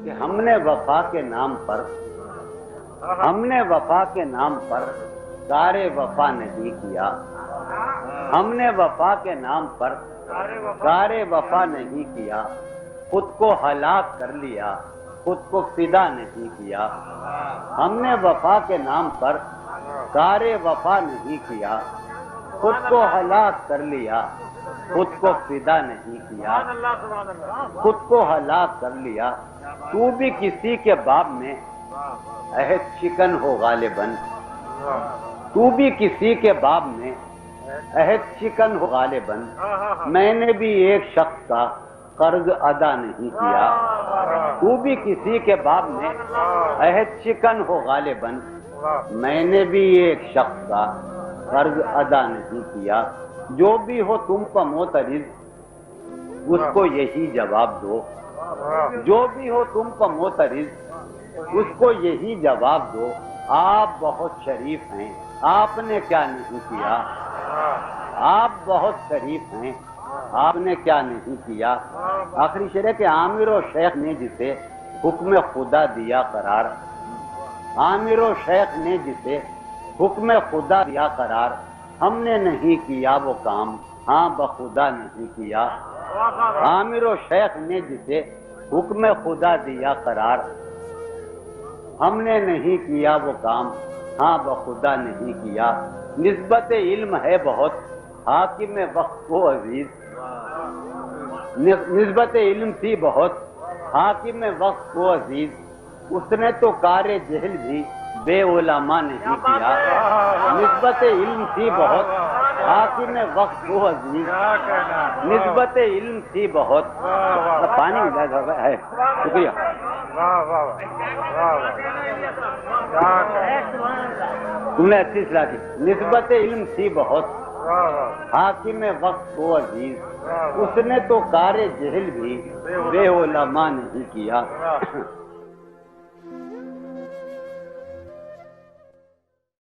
کہ ہم نے وفا کے نام پر کارِ وفا نہیں کیا، ہم نے وفا کے نام پر کارِ وفا نہیں کیا، خود کو ہلاک کر لیا، خود کو فدا نہیں کیا۔ ہم نے وفا کے نام پر کارِ وفا نہیں کیا، خود کو ہلاک کر لیا، خود کو فدا نہیں کیا، خود کو ہلاک کر لیا۔ تو بھی کسی کے باب میں عہد شکن ہو غالباً، تو بھی کسی کے باب میں عہد شکن ہو غالباً، میں نے بھی ایک شخص کا قرض ادا نہیں کیا۔ تو بھی کسی کے باب میں عہد شکن ہو غالباً، میں نے بھی ایک شخص کا قرض ادا نہیں کیا۔ جو بھی ہو تم پر معترض اس کو یہی جواب دو، جو بھی ہو تم پر معترض اس کو یہی جواب دو، آپ بہت شریف ہیں، آپ نے کیا نہیں کیا، آپ بہت شریف ہیں، آپ نے کیا نہیں کیا۔ آخری شعر ہے کہ عامر و شیخ نے جسے حکم خدا دیا قرار، عامر و شیخ نے جسے حکم خدا دیا قرار، ہم نے نہیں کیا وہ کام، ہاں بخدا نہیں کیا۔ عامر و شیخ نے جسے حکم خدا دیا قرار، ہم نے نہیں کیا وہ کام، ہاں بخدا نہیں کیا۔ نسبت علم ہے بہت حاکم وقت کو عزیز، نسبت علم تھی بہت حاکم وقت کو عزیز، اس نے تو کار جہل بھی بے علماء نہیں کیا۔ نسبت علم تھی بہت حاکم وقت کو عزیز، نسبت علم تھی بہت، پانی ہے، شکریہ۔ تم نے اچھی صلاح کی۔ نسبت علم تھی بہت حاکم وقت کو عزیز، اس نے تو کار جہل بھی بے علماء نہیں کیا۔